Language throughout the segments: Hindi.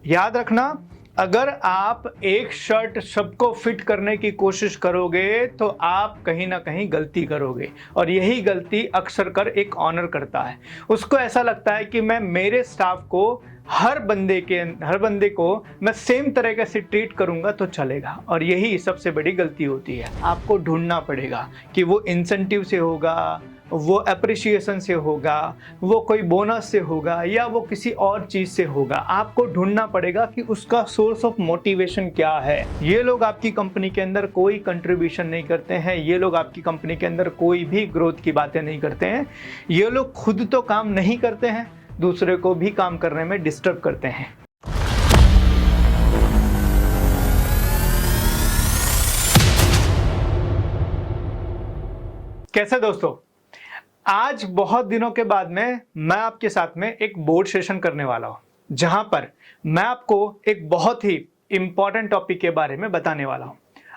याद रखना, अगर आप एक शर्ट सबको फिट करने की कोशिश करोगे तो आप कहीं ना कहीं गलती करोगे, और यही गलती अक्सर कर एक ऑनर करता है। उसको ऐसा लगता है कि मैं मेरे स्टाफ को हर बंदे को मैं सेम तरीके से ट्रीट करूंगा तो चलेगा, और यही सबसे बड़ी गलती होती है। आपको ढूंढना पड़ेगा कि वो इंसेंटिव से होगा, वो अप्रिशिएशन से होगा, वो कोई बोनस से होगा, या वो किसी और चीज से होगा। आपको ढूंढना पड़ेगा कि उसका सोर्स ऑफ मोटिवेशन क्या है। ये लोग आपकी कंपनी के अंदर कोई कंट्रीब्यूशन नहीं करते हैं, ये लोग आपकी कंपनी के अंदर कोई भी ग्रोथ की बातें नहीं करते हैं। ये लोग खुद तो काम नहीं करते हैं, दूसरे को भी काम करने में डिस्टर्ब करते हैं। कैसे दोस्तों, आज बहुत दिनों के बाद में मैं आपके साथ में एक बोर्ड सेशन करने वाला हूं, जहां पर मैं आपको एक बहुत ही इंपॉर्टेंट टॉपिक के बारे में बताने वाला हूं।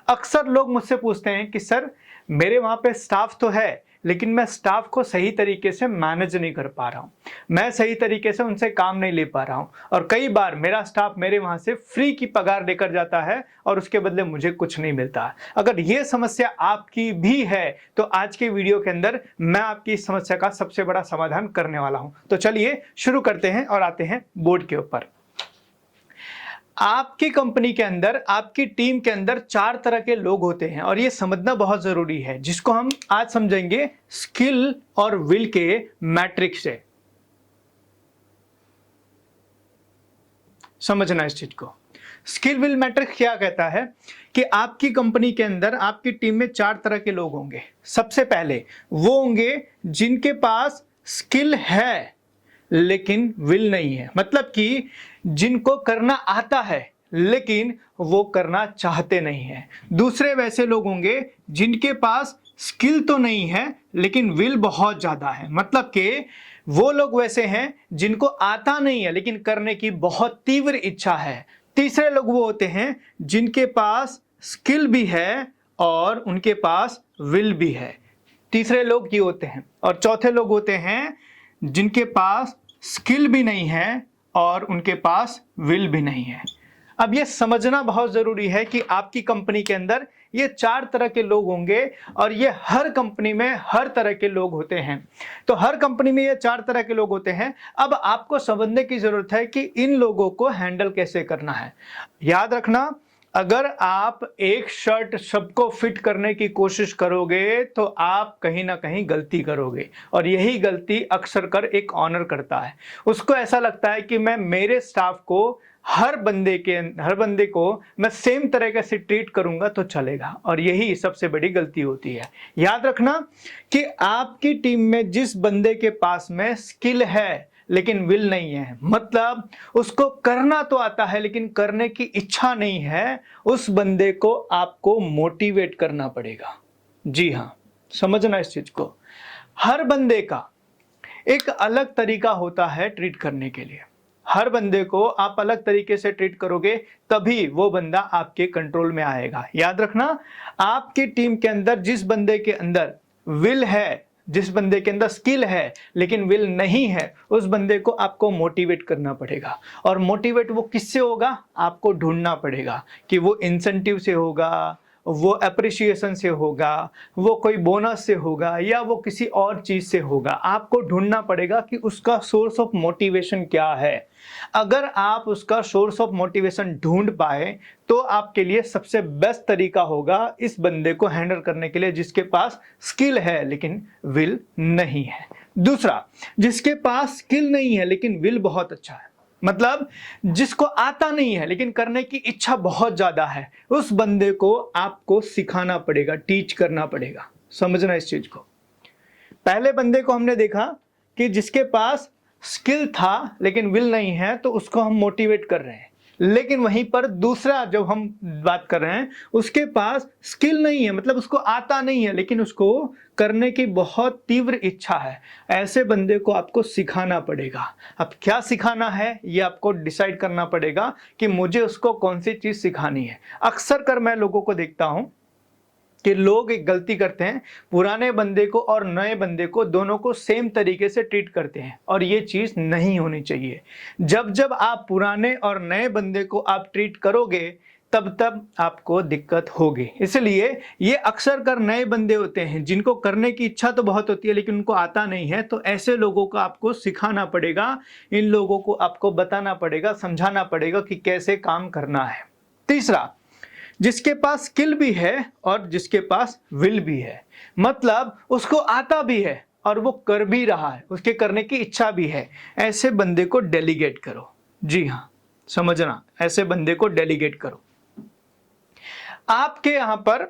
अक्सर लोग मुझसे पूछते हैं कि सर, मेरे वहां पे स्टाफ तो है, लेकिन मैं स्टाफ को सही तरीके से मैनेज नहीं कर पा रहा हूं, मैं सही तरीके से उनसे काम नहीं ले पा रहा हूं, और कई बार मेरा स्टाफ मेरे वहां से फ्री की पगार लेकर जाता है और उसके बदले मुझे कुछ नहीं मिलता। अगर ये समस्या आपकी भी है तो आज के वीडियो के अंदर मैं आपकी इस समस्या का सबसे बड़ा समाधान करने वाला हूं। तो चलिए शुरू करते हैं और आते हैं बोर्ड के ऊपर। आपकी कंपनी के अंदर, आपकी टीम के अंदर 4 तरह के लोग होते हैं, और ये समझना बहुत जरूरी है, जिसको हम आज समझेंगे स्किल और विल के मैट्रिक्स से। समझना इस चीज को। स्किल विल मैट्रिक्स क्या कहता है कि आपकी कंपनी के अंदर, आपकी टीम में 4 तरह के लोग होंगे। सबसे पहले वो होंगे जिनके पास स्किल है लेकिन विल नहीं है, मतलब कि जिनको करना आता है लेकिन वो करना चाहते नहीं है। दूसरे वैसे लोग होंगे जिनके पास स्किल तो नहीं है लेकिन विल बहुत ज्यादा है, मतलब कि वो लोग वैसे हैं जिनको आता नहीं है लेकिन करने की बहुत तीव्र इच्छा है। तीसरे लोग वो होते हैं जिनके पास स्किल भी है और उनके पास विल भी है। तीसरे लोग ये होते हैं। और चौथे लोग होते हैं जिनके पास स्किल भी नहीं है और उनके पास विल भी नहीं है। अब ये समझना बहुत जरूरी है कि आपकी कंपनी के अंदर ये 4 तरह के लोग होंगे, और ये हर कंपनी में हर तरह के लोग होते हैं। तो हर कंपनी में ये 4 तरह के लोग होते हैं। अब आपको समझने की जरूरत है कि इन लोगों को हैंडल कैसे करना है। याद रखना, अगर आप एक शर्ट सबको फिट करने की कोशिश करोगे तो आप कहीं ना कहीं गलती करोगे, और यही गलती अक्सर कर एक ऑनर करता है। उसको ऐसा लगता है कि मैं मेरे स्टाफ को हर बंदे को मैं सेम तरीके से ट्रीट करूंगा तो चलेगा, और यही सबसे बड़ी गलती होती है। याद रखना कि आपकी टीम में जिस बंदे के पास में स्किल है लेकिन विल नहीं है, मतलब उसको करना तो आता है लेकिन करने की इच्छा नहीं है, उस बंदे को आपको मोटिवेट करना पड़ेगा। जी हां, समझना इस चीज को। हर बंदे का एक अलग तरीका होता है ट्रीट करने के लिए। हर बंदे को आप अलग तरीके से ट्रीट करोगे तभी वो बंदा आपके कंट्रोल में आएगा। याद रखना, आपकी टीम के अंदर जिस बंदे के अंदर विल है, जिस बंदे के अंदर स्किल है लेकिन विल नहीं है, उस बंदे को आपको मोटिवेट करना पड़ेगा। और मोटिवेट वो किससे होगा? आपको ढूंढना पड़ेगा कि वो इंसेंटिव से होगा, वो अप्रिशिएशन से होगा, वो कोई बोनस से होगा, या वो किसी और चीज से होगा। आपको ढूंढना पड़ेगा कि उसका सोर्स ऑफ मोटिवेशन क्या है। अगर आप उसका सोर्स ऑफ मोटिवेशन ढूंढ पाए तो आपके लिए सबसे बेस्ट तरीका होगा इस बंदे को हैंडल करने के लिए जिसके पास स्किल है लेकिन विल नहीं है। दूसरा, जिसके पास स्किल नहीं है लेकिन विल बहुत अच्छा है, मतलब जिसको आता नहीं है लेकिन करने की इच्छा बहुत ज्यादा है, उस बंदे को आपको सिखाना पड़ेगा, टीच करना पड़ेगा। समझना इस चीज को। पहले बंदे को हमने देखा कि जिसके पास स्किल था लेकिन विल नहीं है, तो उसको हम मोटिवेट कर रहे हैं। लेकिन वहीं पर दूसरा जो हम बात कर रहे हैं, उसके पास स्किल नहीं है, मतलब उसको आता नहीं है लेकिन उसको करने की बहुत तीव्र इच्छा है। ऐसे बंदे को आपको सिखाना पड़ेगा। अब क्या सिखाना है ये आपको डिसाइड करना पड़ेगा कि मुझे उसको कौन सी चीज सिखानी है। अक्सर कर मैं लोगों को देखता हूं कि लोग एक गलती करते हैं, पुराने बंदे को और नए बंदे को दोनों को सेम तरीके से ट्रीट करते हैं, और ये चीज़ नहीं होनी चाहिए। जब जब आप पुराने और नए बंदे को आप ट्रीट करोगे तब तब आपको दिक्कत होगी। इसलिए ये अक्सर कर नए बंदे होते हैं जिनको करने की इच्छा तो बहुत होती है लेकिन उनको आता नहीं है, तो ऐसे लोगों को आपको सिखाना पड़ेगा, इन लोगों को आपको बताना पड़ेगा, समझाना पड़ेगा कि कैसे काम करना है। तीसरा, जिसके पास स्किल भी है और जिसके पास विल भी है, मतलब उसको आता भी है और वो कर भी रहा है, उसके करने की इच्छा भी है, ऐसे बंदे को डेलीगेट करो। जी हाँ, समझना, ऐसे बंदे को डेलीगेट करो। आपके यहां पर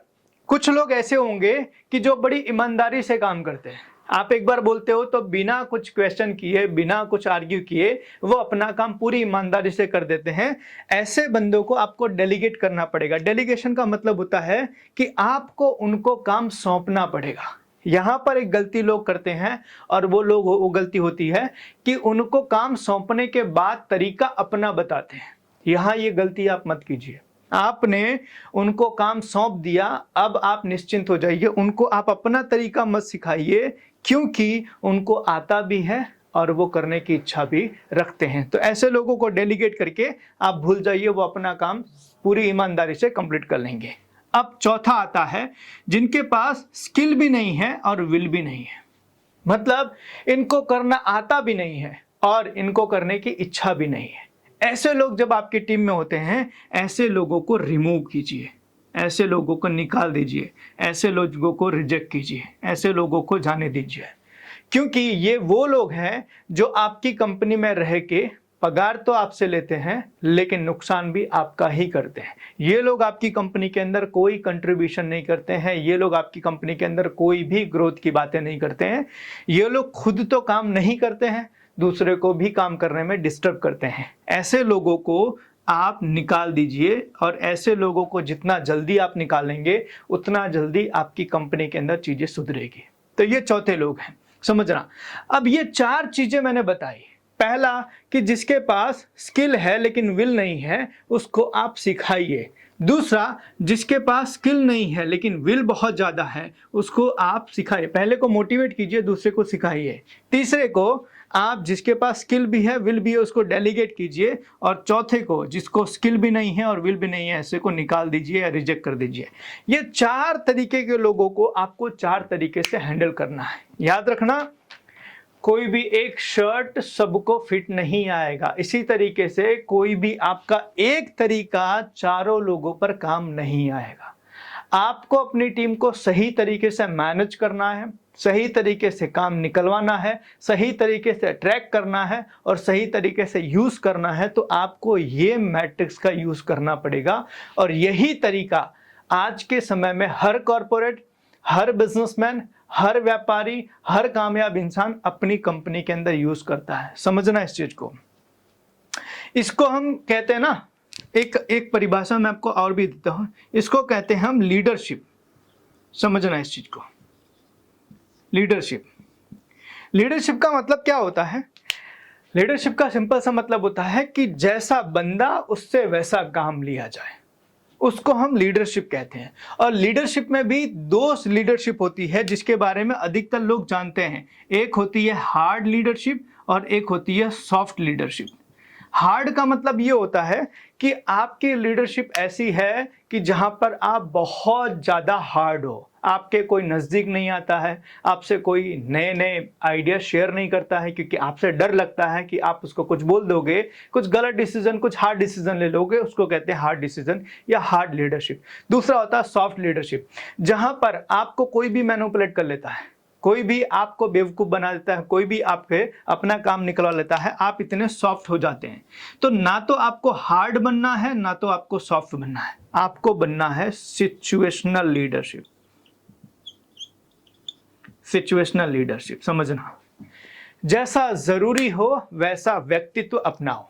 कुछ लोग ऐसे होंगे कि जो बड़ी ईमानदारी से काम करते हैं। आप एक बार बोलते हो तो बिना कुछ क्वेश्चन किए, बिना कुछ आर्ग्यू किए वो अपना काम पूरी ईमानदारी से कर देते हैं। ऐसे बंदों को आपको डेलीगेट करना पड़ेगा। डेलीगेशन का मतलब होता है कि आपको उनको काम सौंपना पड़ेगा। यहां पर एक गलती लोग करते हैं, और वो गलती होती है कि उनको काम सौंपने के बाद तरीका अपना बताते हैं। यहां ये गलती आप मत कीजिए। आपने उनको काम सौंप दिया, अब आप निश्चिंत हो जाइए, उनको आप अपना तरीका मत सिखाइए, क्योंकि उनको आता भी है और वो करने की इच्छा भी रखते हैं। तो ऐसे लोगों को डेलीगेट करके आप भूल जाइए, वो अपना काम पूरी ईमानदारी से कंप्लीट कर लेंगे। अब चौथा आता है, जिनके पास स्किल भी नहीं है और विल भी नहीं है, मतलब इनको करना आता भी नहीं है और इनको करने की इच्छा भी नहीं है। ऐसे लोग जब आपकी टीम में होते हैं, ऐसे लोगों को रिमूव कीजिए, ऐसे लोगों को निकाल दीजिए, ऐसे लोगों को रिजेक्ट कीजिए, ऐसे लोगों को जाने दीजिए, क्योंकि ये वो लोग हैं जो आपकी कंपनी में रह के पगार तो आपसे लेते हैं लेकिन नुकसान भी आपका ही करते हैं। ये लोग आपकी कंपनी के अंदर कोई कंट्रीब्यूशन नहीं करते हैं, ये लोग आपकी कंपनी के अंदर कोई भी ग्रोथ की बातें नहीं करते हैं। ये लोग खुद तो काम नहीं करते हैं, दूसरे को भी काम करने में डिस्टर्ब करते हैं। ऐसे लोगों को आप निकाल दीजिए, और ऐसे लोगों को जितना जल्दी आप निकालेंगे उतना जल्दी आपकी कंपनी के अंदर चीजें सुधरेगी। तो ये चौथे लोग हैं, समझना। अब ये चार चीजें मैंने बताई। पहला कि जिसके पास स्किल है लेकिन विल नहीं है, उसको आप सिखाइए। दूसरा, जिसके पास स्किल नहीं है लेकिन विल बहुत ज्यादा है, उसको आप सिखाइए। पहले को मोटिवेट कीजिए, दूसरे को सिखाइए। तीसरे को, आप जिसके पास स्किल भी है विल भी है, उसको डेलीगेट कीजिए। और चौथे को, जिसको स्किल भी नहीं है और विल भी नहीं है, ऐसे को निकाल दीजिए या रिजेक्ट कर दीजिए। ये चार तरीके के लोगों को आपको चार तरीके से हैंडल करना है। याद रखना, कोई भी एक शर्ट सबको फिट नहीं आएगा। इसी तरीके से कोई भी आपका एक तरीका चारों लोगों पर काम नहीं आएगा। आपको अपनी टीम को सही तरीके से मैनेज करना है, सही तरीके से काम निकलवाना है, सही तरीके से ट्रैक करना है और सही तरीके से यूज करना है, तो आपको ये मैट्रिक्स का यूज करना पड़ेगा। और यही तरीका आज के समय में हर कॉर्पोरेट, हर बिजनेसमैन, हर व्यापारी, हर कामयाब इंसान अपनी कंपनी के अंदर यूज करता है। समझना इस चीज को। इसको हम कहते हैं ना, एक परिभाषा मैं आपको और भी देता हूं, इसको कहते हैं हम लीडरशिप। समझना इस चीज को। लीडरशिप, लीडरशिप का मतलब क्या होता है? लीडरशिप का सिंपल सा मतलब होता है कि जैसा बंदा उससे वैसा काम लिया जाए, उसको हम लीडरशिप कहते हैं। और लीडरशिप में भी दो लीडरशिप होती है जिसके बारे में अधिकतर लोग जानते हैं। एक होती है हार्ड लीडरशिप और एक होती है सॉफ्ट लीडरशिप। हार्ड का मतलब ये होता है कि आपकी लीडरशिप ऐसी है कि जहां पर आप बहुत ज्यादा हार्ड हो, आपके कोई नजदीक नहीं आता है, आपसे कोई नए नए आइडिया शेयर नहीं करता है, क्योंकि आपसे डर लगता है कि आप उसको कुछ बोल दोगे, कुछ गलत डिसीजन, कुछ हार्ड डिसीजन ले लोगे, उसको कहते हैं हार्ड डिसीजन या हार्ड लीडरशिप। दूसरा होता है सॉफ्ट लीडरशिप, जहां पर आपको कोई भी मैनिपुलेट कर लेता है, कोई भी आपको बेवकूफ बना देता है, कोई भी आपके अपना काम निकलवा लेता है, आप इतने सॉफ्ट हो जाते हैं। तो ना तो आपको हार्ड बनना है ना तो आपको सॉफ्ट बनना है, आपको बनना है सिचुएशनल लीडरशिप। सिचुएशनल लीडरशिप समझना, जैसा जरूरी हो वैसा व्यक्तित्व अपनाओ।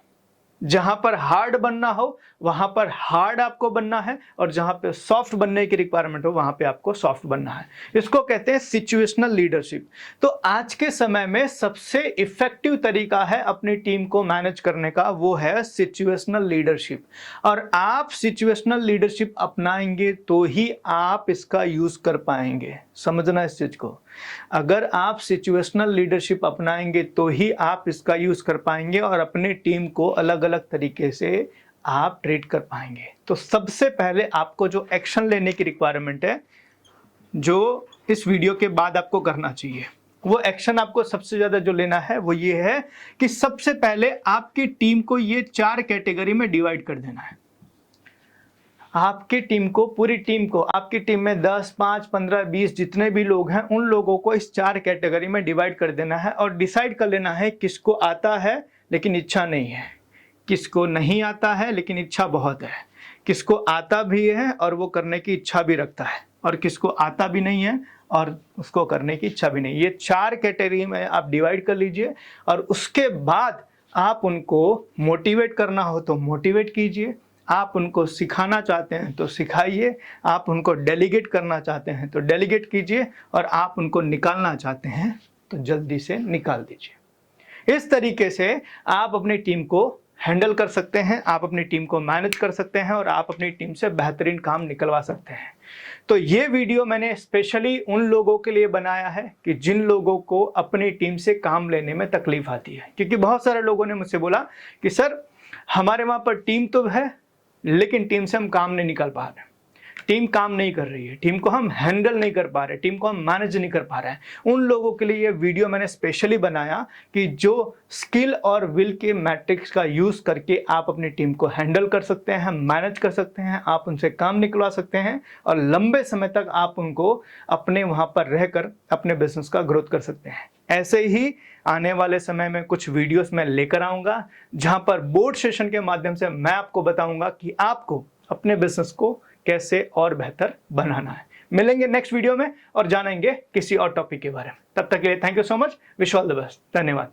जहां पर हार्ड बनना हो वहां पर हार्ड आपको बनना है, और जहां पे सॉफ्ट बनने की रिक्वायरमेंट हो वहां पे आपको सॉफ्ट बनना है। इसको कहते हैं सिचुएशनल लीडरशिप। तो आज के समय में सबसे इफेक्टिव तरीका है अपनी टीम को मैनेज करने का, वो है सिचुएशनल लीडरशिप। और आप सिचुएशनल लीडरशिप अपनाएंगे तो ही आप इसका यूज कर पाएंगे। समझना इस चीज को, अगर आप सिचुएशनल लीडरशिप अपनाएंगे तो ही आप इसका यूज कर पाएंगे और अपनी टीम को अलग अलग तरीके से आप ट्रीट कर पाएंगे। तो सबसे पहले आपको जो एक्शन लेने की रिक्वायरमेंट है, जो इस वीडियो के बाद आपको करना चाहिए, वो एक्शन आपको सबसे ज्यादा जो लेना है वो ये है कि सबसे पहले आपकी टीम को ये 4 कैटेगरी में डिवाइड कर देना है। आपकी टीम को, पूरी टीम को, आपकी टीम में 10, 5, 15, 20 जितने भी लोग हैं उन लोगों को इस 4 कैटेगरी में डिवाइड कर देना है और डिसाइड कर लेना है किसको आता है लेकिन इच्छा नहीं है, किसको नहीं आता है लेकिन इच्छा बहुत है, किसको आता भी है और वो करने की इच्छा भी रखता है, और किसको आता भी नहीं है और उसको करने की इच्छा भी नहीं। ये 4 कैटेगरी में आप डिवाइड कर लीजिए और उसके बाद आप उनको मोटिवेट करना हो तो मोटिवेट कीजिए, आप उनको सिखाना चाहते हैं तो सिखाइए, आप उनको डेलीगेट करना चाहते हैं तो डेलीगेट कीजिए, और आप उनको निकालना चाहते हैं तो जल्दी से निकाल दीजिए। इस तरीके से आप अपनी टीम को हैंडल कर सकते हैं, आप अपनी टीम को मैनेज कर सकते हैं और आप अपनी टीम से बेहतरीन काम निकलवा सकते हैं। तो ये वीडियो मैंने स्पेशली उन लोगों के लिए बनाया है कि जिन लोगों को अपनी टीम से काम लेने में तकलीफ आती है, क्योंकि बहुत सारे लोगों ने मुझसे बोला कि सर हमारे वहाँ पर टीम तो है लेकिन टीम से हम काम नहीं निकाल पा रहे, टीम काम नहीं कर रही है, टीम को हम हैंडल नहीं कर पा रहे, टीम को हम मैनेज नहीं कर पा रहे हैं। उन लोगों के लिए ये वीडियो मैंने स्पेशली बनाया कि जो स्किल और विल के मैट्रिक्स का यूज करके आप अपनी टीम को हैंडल कर सकते हैं, मैनेज कर सकते हैं, आप उनसे काम निकलवा सकते हैं और लंबे समय तक आप उनको अपने वहां पर रहकर अपने बिजनेस का ग्रोथ कर सकते हैं। ऐसे ही आने वाले समय में कुछ वीडियोस मैं लेकर आऊंगा जहां पर बोर्ड सेशन के माध्यम से मैं आपको बताऊंगा कि आपको अपने बिजनेस को कैसे और बेहतर बनाना है। मिलेंगे नेक्स्ट वीडियो में और जानेंगे किसी और टॉपिक के बारे में। तब तक के लिए thank you so much, wish all the best, धन्यवाद।